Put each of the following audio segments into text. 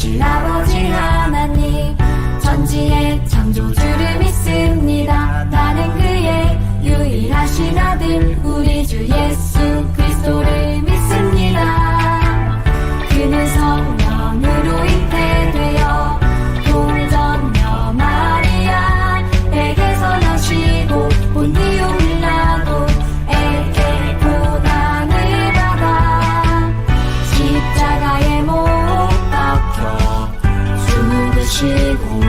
크신 아버지 하나님, 천지의 창조주를 믿습니다. 나는 그의 유일하신 아들 우리 주 예수 그리스도를 믿습니다. 그는 성령으로 잉태되어 동정녀 마리아에게서 나시고 본디오 빌라도에게 고난을 받아 십자가에 못 박혀 죽으시고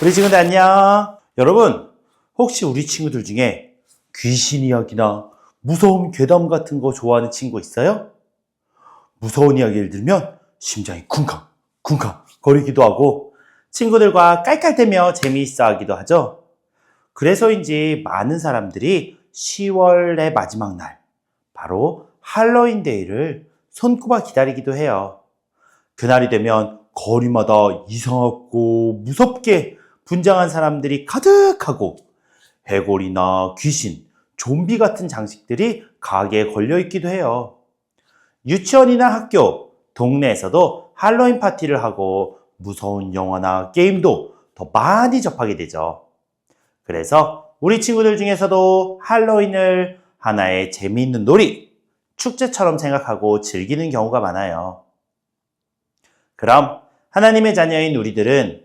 우리 친구들 안녕. 여러분, 혹시 우리 친구들 중에 귀신 이야기나 무서운 괴담 같은 거 좋아하는 친구 있어요? 무서운 이야기를 들으면 심장이 쿵쾅 쿵쾅 거리기도 하고 친구들과 깔깔대며 재미있어 하기도 하죠. 그래서인지 많은 사람들이 10월의 마지막 날, 바로 할로윈 데이를 손꼽아 기다리기도 해요. 그날이 되면 거리마다 이상하고 무섭게 분장한 사람들이 가득하고 해골이나 귀신, 좀비 같은 장식들이 가게에 걸려 있기도 해요. 유치원이나 학교, 동네에서도 할로윈 파티를 하고 무서운 영화나 게임도 더 많이 접하게 되죠. 그래서 우리 친구들 중에서도 할로윈을 하나의 재미있는 놀이, 축제처럼 생각하고 즐기는 경우가 많아요. 그럼 하나님의 자녀인 우리들은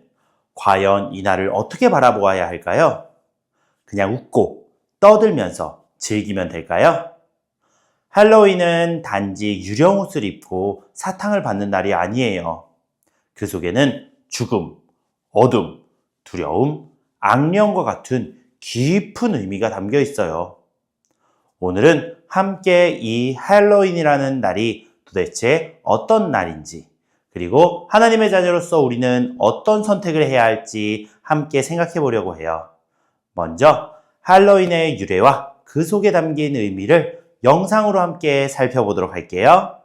과연 이 날을 어떻게 바라보아야 할까요? 그냥 웃고 떠들면서 즐기면 될까요? 할로윈은 단지 유령 옷을 입고 사탕을 받는 날이 아니에요. 그 속에는 죽음, 어둠, 두려움, 악령과 같은 깊은 의미가 담겨 있어요. 오늘은 함께 이 할로윈이라는 날이 도대체 어떤 날인지, 그리고 하나님의 자녀로서 우리는 어떤 선택을 해야 할지 함께 생각해 보려고 해요. 먼저 할로윈의 유래와 그 속에 담긴 의미를 영상으로 함께 살펴보도록 할게요.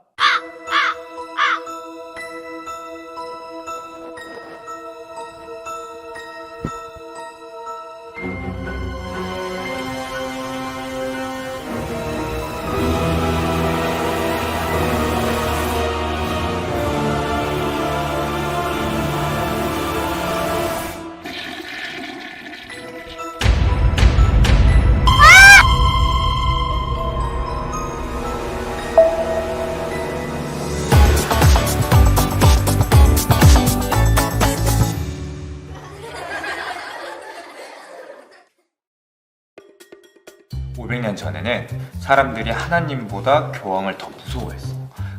(500년) 전에는 사람들이 하나님보다 교황을 더 무서워했어.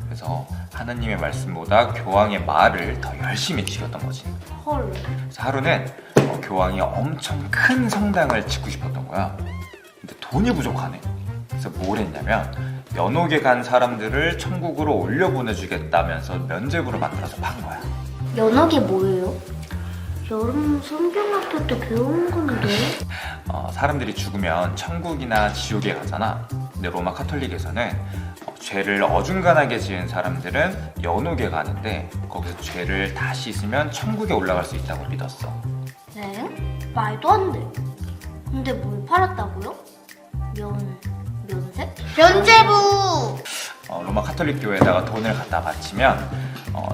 그래서 하나님의 말씀보다 교황의 말을 더 열심히 지켰던 거지. 헐. 그래서 하루는 교황이 엄청 큰 성당을 짓고 싶었던 거야. 근데 돈이 부족하네. 그래서 뭘 했냐면 연옥에 간 사람들을 천국으로 올려보내주겠다면서 면죄부로 만들어서 판 거야. 연옥이 뭐예요? 여름 성경학교 때 배운 건데. 사람들이 죽으면 천국이나 지옥에 가잖아. 근데 로마 카톨릭에서는 죄를 어중간하게 지은 사람들은 연옥에 가는데 거기서 죄를 다 씻으면 천국에 올라갈 수 있다고 믿었어. 네? 말도 안 돼. 근데 뭘 팔았다고요? 면세? 면제부! 로마 카톨릭 교회에다가 돈을 갖다 바치면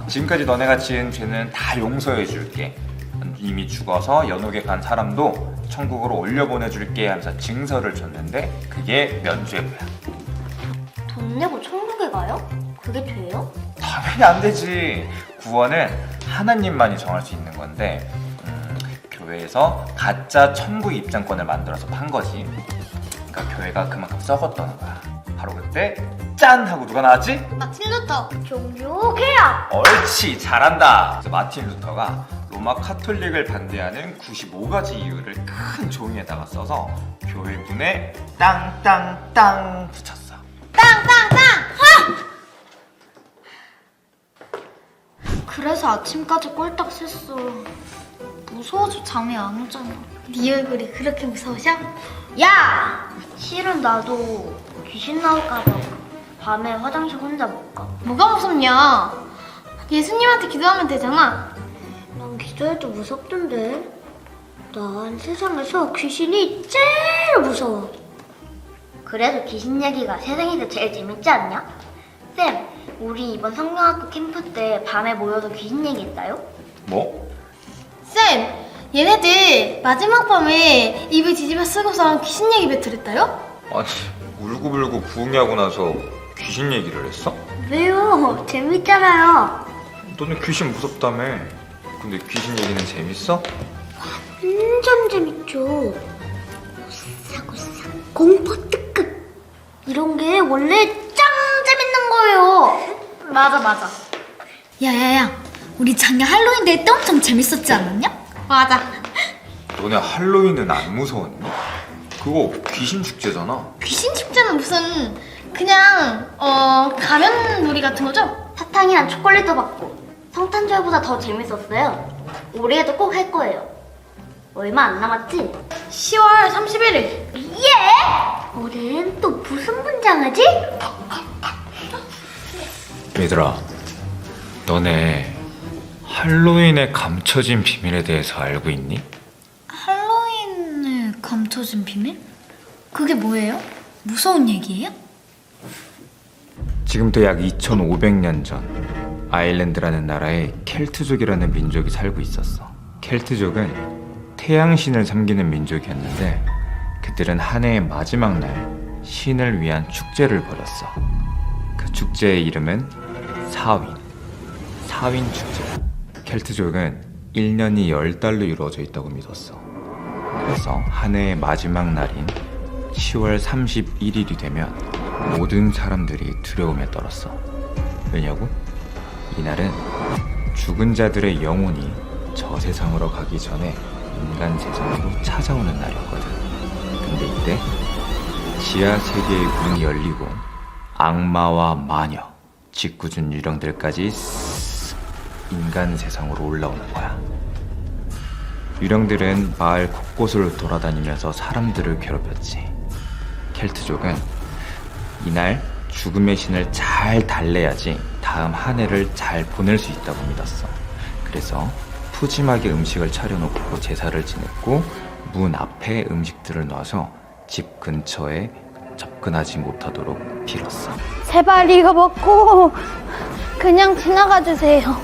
지금까지 너네가 지은 죄는 다 용서해 줄게. 이미 죽어서 연옥에 간 사람도 천국으로 올려보내줄게 하면서 증서를 줬는데 그게 면죄부야. 돈 내고 천국에 가요? 그게 죄요? 당연히 안 되지. 구원은 하나님만이 정할 수 있는 건데 교회에서 가짜 천국 입장권을 만들어서 판 거지. 그러니까 교회가 그만큼 썩었다는 거야. 바로 그때 짠! 하고 누가 나왔지? 마틴 루터 종교개혁! 옳지, 잘한다. 그래서 마틴 루터가 로마 카톨릭을 반대하는 95가지 이유를 큰 종이에다가 써서 교회 문에 땅땅땅 붙였어. 땅땅땅! 그래서 아침까지 꼴딱 샜어. 무서워서 잠이 안 오잖아. 네 얼굴이 그렇게 무서우셔? 야! 실은 나도 귀신 나올까봐 밤에 화장실 혼자 못 가. 뭐가 무섭냐? 예수님한테 기도하면 되잖아. 난 기도해도 무섭던데. 난 세상에서 귀신이 제일 무서워. 그래도 귀신 얘기가 세상에서 제일 재밌지 않냐? 쌤, 우리 이번 성경학교 캠프 때 밤에 모여서 귀신 얘기했어요? 뭐? 쌤! 얘네들 마지막 밤에 입을 뒤집어 쓰고서 귀신 얘기 배틀했다요? 아니, 울고불고 부흥하고 나서 귀신 얘기를 했어? 왜요? 재밌잖아요. 너는 귀신 무섭다며. 근데 귀신 얘기는 재밌어? 완전 재밌죠. 오싹오싹 공포 특급 이런 게 원래 짱 재밌는 거예요. 맞아. 야야야, 우리 작년 할로윈 데이 때 엄청 재밌었지 않았냐? 맞아. 너네 할로윈은 안 무서웠니? 그거 귀신 축제잖아. 귀신 축제는 무슨 그냥 가면놀이 같은 거죠? 사탕이랑 초콜릿도 받고 성탄절보다 더 재밌었어요. 올해도 꼭 할 거예요. 얼마 안 남았지? 10월 31일. 예! 올해는 또 무슨 분장하지? 얘들아, 너네 할로윈의 감춰진 비밀에 대해서 알고 있니? 할로윈을 감춰진 비밀? 그게 뭐예요? 무서운 얘기예요? 지금부터 약 2500년 전 아일랜드라는 나라에 켈트족이라는 민족이 살고 있었어. 켈트족은 태양신을 섬기는 민족이었는데 그들은 한 해의 마지막 날 신을 위한 축제를 벌였어. 그 축제의 이름은 사윈 축제. 켈트족은 1년이 10달로 이루어져 있다고 믿었어. 그래서 한 해의 마지막 날인 10월 31일이 되면 모든 사람들이 두려움에 떨었어. 왜냐고? 이날은 죽은 자들의 영혼이 저 세상으로 가기 전에 인간 세상으로 찾아오는 날이었거든. 근데 이때 지하 세계의 문이 열리고 악마와 마녀, 짓궂은 유령들까지 인간 세상으로 올라오는 거야. 유령들은 마을 곳곳을 돌아다니면서 사람들을 괴롭혔지. 켈트족은 이날 죽음의 신을 잘 달래야지 다음 한 해를 잘 보낼 수 있다고 믿었어. 그래서 푸짐하게 음식을 차려놓고 제사를 지냈고 문 앞에 음식들을 놔서 집 근처에 접근하지 못하도록 빌었어. 제발 이거 먹고 그냥 지나가 주세요.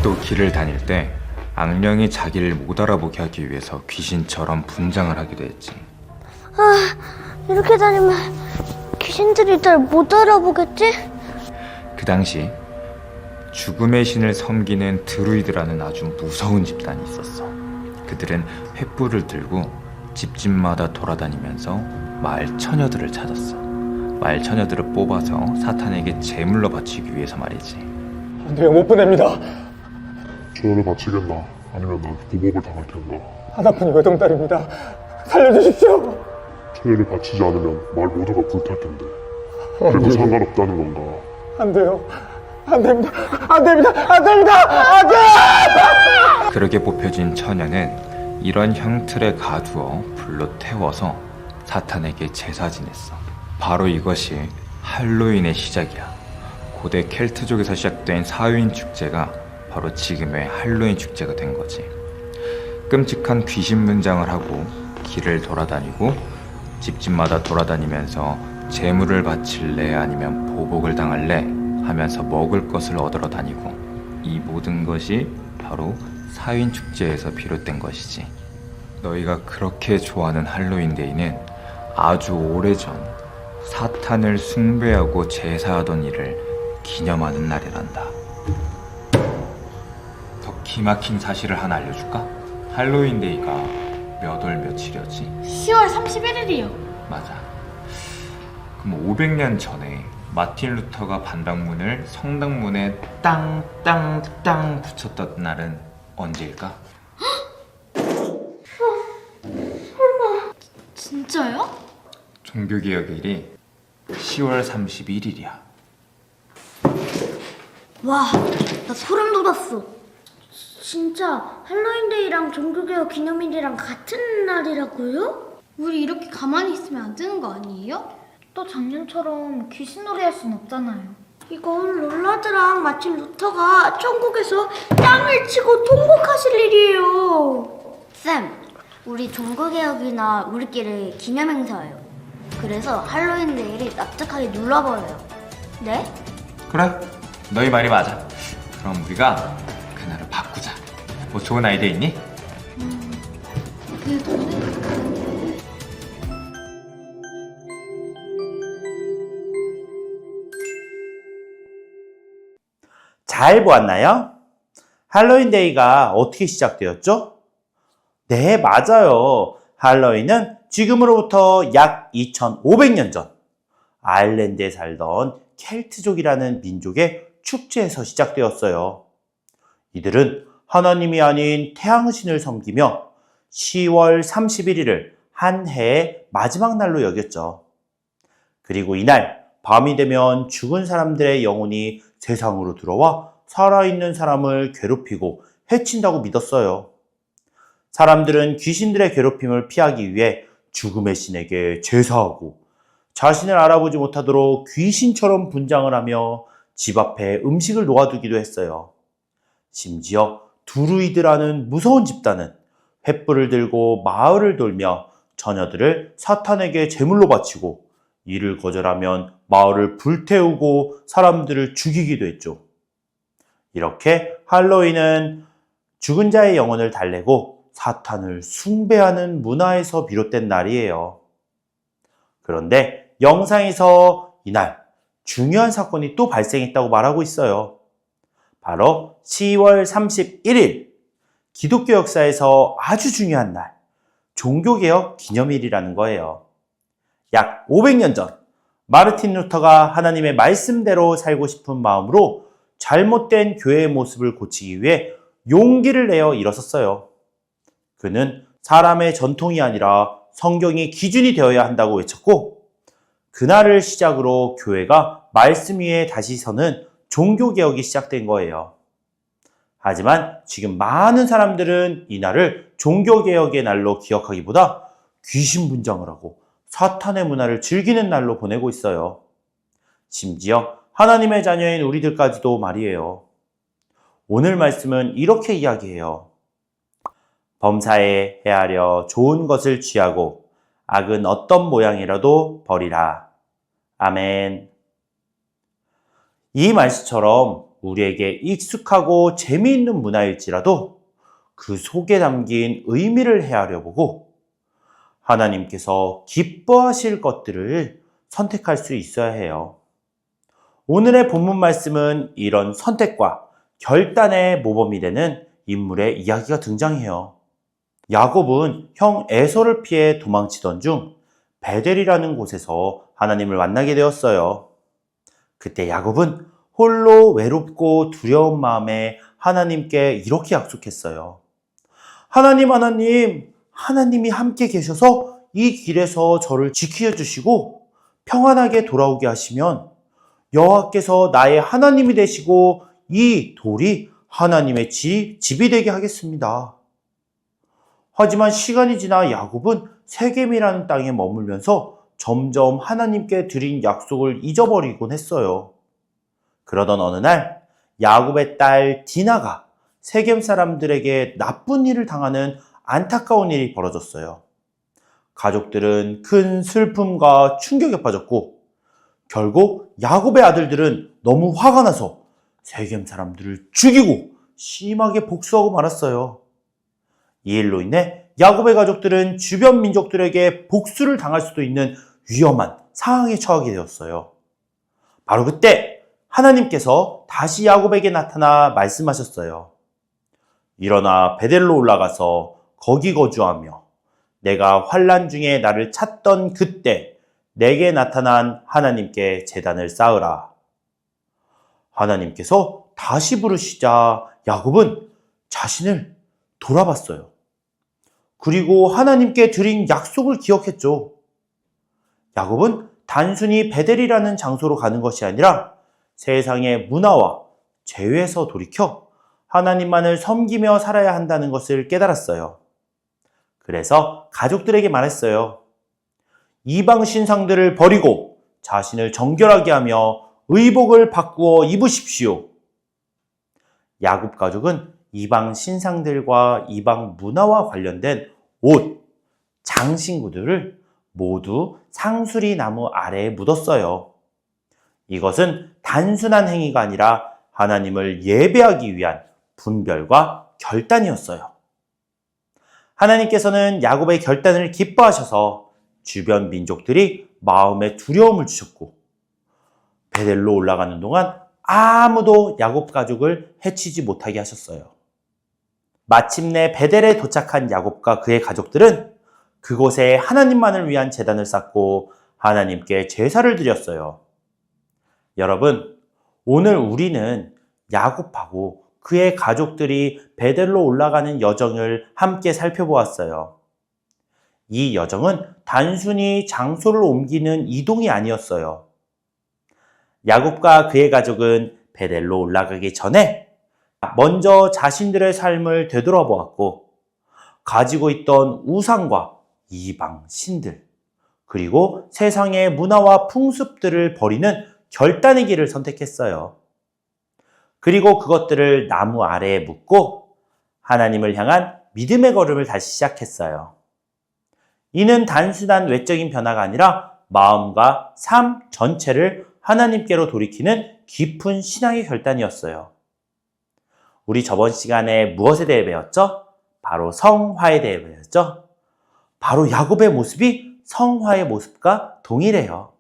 또 길을 다닐 때 악령이 자기를 못 알아보게 하기 위해서 귀신처럼 분장을 하기도 했지. 이렇게 다니면 귀신들이 날 못 알아보겠지? 그 당시 죽음의 신을 섬기는 드루이드라는 아주 무서운 집단이 있었어. 그들은 횃불을 들고 집집마다 돌아다니면서 마을 처녀들을 찾았어. 마을 처녀들을 뽑아서 사탄에게 제물로 바치기 위해서 말이지. 안 돼요, 못 보냅니다. 저를 바치겠나 아니면 난 보복을 당할 텐가. 하나뿐인 외동딸입니다. 살려주십시오. 처녀를 바치지 않으면 마을 모두가 불탈 텐데. 그래도 상관없다는 건가. 안 돼요. 안 됩니다. 안 됩니다. 안 됩니다. 안 돼! 그렇게 뽑혀진 처녀는 이런 형틀에 가두어 불로 태워서 사탄에게 제사 지냈어. 바로 이것이 할로윈의 시작이야. 고대 켈트족에서 시작된 사윈 축제가 바로 지금의 할로윈 축제가 된 거지. 끔찍한 귀신 분장을 하고 길을 돌아다니고 집집마다 돌아다니면서 재물을 바칠래 아니면 보복을 당할래 하면서 먹을 것을 얻으러 다니고, 이 모든 것이 바로 사윈 축제에서 비롯된 것이지. 너희가 그렇게 좋아하는 할로윈데이는 아주 오래전 사탄을 숭배하고 제사하던 일을 기념하는 날이란다. 더 기막힌 사실을 하나 알려줄까? 할로윈데이가 몇 월 며칠이었지? 10월 31일이요. 맞아. 그럼 500년 전에 마틴 루터가 반박문을 성당문에 땅땅땅 붙였던 날은 언제일까? 진짜요? 종교개혁일이 10월 31일이야. 와, 나 소름 돋았어. 진짜 할로윈데이랑 종교개혁 기념일이랑 같은 날이라고요? 우리 이렇게 가만히 있으면 안 되는 거 아니에요? 또 작년처럼 귀신놀이 할 순 없잖아요. 이건 롤라드랑 마틴 루터가 천국에서 땅을 치고 통곡하실 일이에요. 쌤, 우리 종교개혁이나 우리끼리 기념행사예요. 그래서 할로윈데이를 납작하게 눌러버려요. 네? 그래? 너희 말이 맞아. 그럼 우리가 그날을 바꾸자. 뭐 좋은 아이디어 있니? 잘 보았나요? 할로윈데이가 어떻게 시작되었죠? 네, 맞아요. 할로윈은 지금으로부터 약 2500년 전 아일랜드에 살던 켈트족이라는 민족의 축제에서 시작되었어요. 이들은 하나님이 아닌 태양신을 섬기며 10월 31일을 한 해의 마지막 날로 여겼죠. 그리고 이날 밤이 되면 죽은 사람들의 영혼이 세상으로 들어와 살아있는 사람을 괴롭히고 해친다고 믿었어요. 사람들은 귀신들의 괴롭힘을 피하기 위해 죽음의 신에게 제사하고 자신을 알아보지 못하도록 귀신처럼 분장을 하며 집 앞에 음식을 놓아두기도 했어요. 심지어 두루이드라는 무서운 집단은 횃불을 들고 마을을 돌며 처녀들을 사탄에게 제물로 바치고 이를 거절하면 마을을 불태우고 사람들을 죽이기도 했죠. 이렇게 할로윈은 죽은 자의 영혼을 달래고 사탄을 숭배하는 문화에서 비롯된 날이에요. 그런데 영상에서 이날 중요한 사건이 또 발생했다고 말하고 있어요. 바로 10월 31일, 기독교 역사에서 아주 중요한 날, 종교개혁 기념일이라는 거예요. 약 500년 전, 마르틴 루터가 하나님의 말씀대로 살고 싶은 마음으로 잘못된 교회의 모습을 고치기 위해 용기를 내어 일어섰어요. 그는 사람의 전통이 아니라 성경이 기준이 되어야 한다고 외쳤고, 그날을 시작으로 교회가 말씀 위에 다시 서는 종교개혁이 시작된 거예요. 하지만 지금 많은 사람들은 이날을 종교개혁의 날로 기억하기보다 귀신 분장을 하고 사탄의 문화를 즐기는 날로 보내고 있어요. 심지어 하나님의 자녀인 우리들까지도 말이에요. 오늘 말씀은 이렇게 이야기해요. 범사에 헤아려 좋은 것을 취하고 악은 어떤 모양이라도 버리라. 아멘. 이 말씀처럼 우리에게 익숙하고 재미있는 문화일지라도 그 속에 담긴 의미를 헤아려 보고 하나님께서 기뻐하실 것들을 선택할 수 있어야 해요. 오늘의 본문 말씀은 이런 선택과 결단의 모범이 되는 인물의 이야기가 등장해요. 야곱은 형 에서를 피해 도망치던 중 베델이라는 곳에서 하나님을 만나게 되었어요. 그때 야곱은 홀로 외롭고 두려운 마음에 하나님께 이렇게 약속했어요. 하나님이 함께 계셔서 이 길에서 저를 지켜주시고 평안하게 돌아오게 하시면 여호와께서 나의 하나님이 되시고 이 돌이 하나님의 집이 되게 하겠습니다. 하지만 시간이 지나 야곱은 세겜이라는 땅에 머물면서 점점 하나님께 드린 약속을 잊어버리곤 했어요. 그러던 어느 날 야곱의 딸 디나가 세겜 사람들에게 나쁜 일을 당하는 안타까운 일이 벌어졌어요. 가족들은 큰 슬픔과 충격에 빠졌고 결국 야곱의 아들들은 너무 화가 나서 세겜 사람들을 죽이고 심하게 복수하고 말았어요. 이 일로 인해 야곱의 가족들은 주변 민족들에게 복수를 당할 수도 있는 위험한 상황에 처하게 되었어요. 바로 그때 하나님께서 다시 야곱에게 나타나 말씀하셨어요. 일어나 베델로 올라가서 거기 거주하며 내가 환난 중에 나를 찾던 그때 내게 나타난 하나님께 제단을 쌓으라. 하나님께서 다시 부르시자 야곱은 자신을 돌아봤어요. 그리고 하나님께 드린 약속을 기억했죠. 야곱은 단순히 베델이라는 장소로 가는 것이 아니라 세상의 문화와 죄에서 돌이켜 하나님만을 섬기며 살아야 한다는 것을 깨달았어요. 그래서 가족들에게 말했어요. 이방 신상들을 버리고 자신을 정결하게 하며 의복을 바꾸어 입으십시오. 야곱 가족은 이방 신상들과 이방 문화와 관련된 옷, 장신구들을 모두 상수리 나무 아래에 묻었어요. 이것은 단순한 행위가 아니라 하나님을 예배하기 위한 분별과 결단이었어요. 하나님께서는 야곱의 결단을 기뻐하셔서 주변 민족들이 마음에 두려움을 주셨고 베델로 올라가는 동안 아무도 야곱 가족을 해치지 못하게 하셨어요. 마침내 베델에 도착한 야곱과 그의 가족들은 그곳에 하나님만을 위한 제단을 쌓고 하나님께 제사를 드렸어요. 여러분, 오늘 우리는 야곱하고 그의 가족들이 베델로 올라가는 여정을 함께 살펴보았어요. 이 여정은 단순히 장소를 옮기는 이동이 아니었어요. 야곱과 그의 가족은 베델로 올라가기 전에 먼저 자신들의 삶을 되돌아보았고, 가지고 있던 우상과 이방 신들, 그리고 세상의 문화와 풍습들을 버리는 결단의 길을 선택했어요. 그리고 그것들을 나무 아래에 묻고 하나님을 향한 믿음의 걸음을 다시 시작했어요. 이는 단순한 외적인 변화가 아니라 마음과 삶 전체를 하나님께로 돌이키는 깊은 신앙의 결단이었어요. 우리 저번 시간에 무엇에 대해 배웠죠? 바로 성화에 대해 배웠죠? 바로 야곱의 모습이 성화의 모습과 동일해요.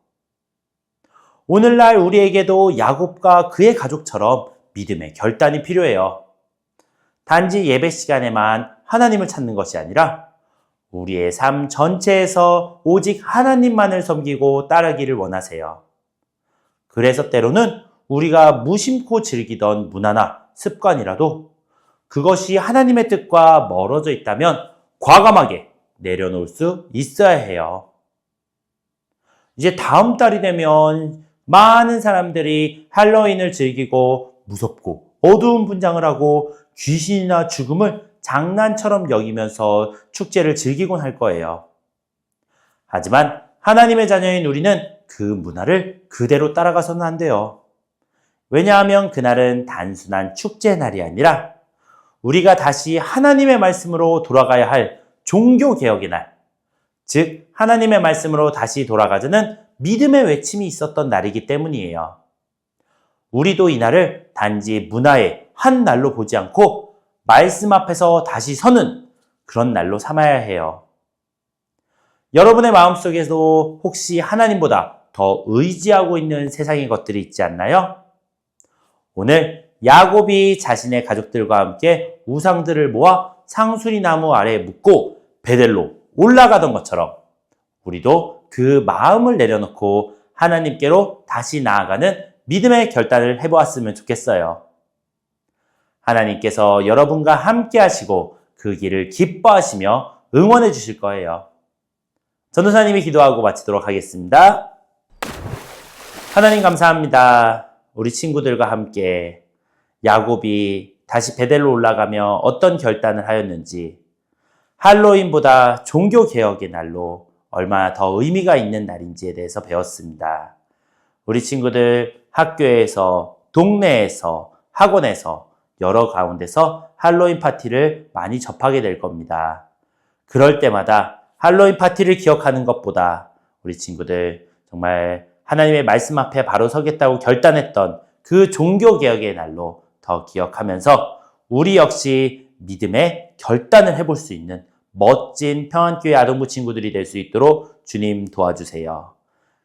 오늘날 우리에게도 야곱과 그의 가족처럼 믿음의 결단이 필요해요. 단지 예배 시간에만 하나님을 찾는 것이 아니라 우리의 삶 전체에서 오직 하나님만을 섬기고 따르기를 원하세요. 그래서 때로는 우리가 무심코 즐기던 문화나 습관이라도 그것이 하나님의 뜻과 멀어져 있다면 과감하게 내려놓을 수 있어야 해요. 이제 다음 달이 되면 많은 사람들이 할로윈을 즐기고 무섭고 어두운 분장을 하고 귀신이나 죽음을 장난처럼 여기면서 축제를 즐기곤 할 거예요. 하지만 하나님의 자녀인 우리는 그 문화를 그대로 따라가서는 안 돼요. 왜냐하면 그날은 단순한 축제의 날이 아니라 우리가 다시 하나님의 말씀으로 돌아가야 할 종교개혁의 날, 즉 하나님의 말씀으로 다시 돌아가자는 믿음의 외침이 있었던 날이기 때문이에요. 우리도 이 날을 단지 문화의 한 날로 보지 않고 말씀 앞에서 다시 서는 그런 날로 삼아야 해요. 여러분의 마음속에도 혹시 하나님보다 더 의지하고 있는 세상의 것들이 있지 않나요? 오늘 야곱이 자신의 가족들과 함께 우상들을 모아 상수리 나무 아래에 묻고 베델로 올라가던 것처럼 우리도 그 마음을 내려놓고 하나님께로 다시 나아가는 믿음의 결단을 해보았으면 좋겠어요. 하나님께서 여러분과 함께 하시고 그 길을 기뻐하시며 응원해 주실 거예요. 전도사님이 기도하고 마치도록 하겠습니다. 하나님 감사합니다. 우리 친구들과 함께 야곱이 다시 베델로 올라가며 어떤 결단을 하였는지, 할로윈보다 종교개혁의 날로 얼마나 더 의미가 있는 날인지에 대해서 배웠습니다. 우리 친구들 학교에서, 동네에서, 학원에서 여러 가운데서 할로윈 파티를 많이 접하게 될 겁니다. 그럴 때마다 할로윈 파티를 기억하는 것보다 우리 친구들 정말 하나님의 말씀 앞에 바로 서겠다고 결단했던 그 종교개혁의 날로 더 기억하면서 우리 역시 믿음의 결단을 해볼 수 있는 멋진 평안교회 아동부 친구들이 될 수 있도록 주님 도와주세요.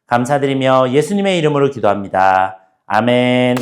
감사드리며 예수님의 이름으로 기도합니다. 아멘.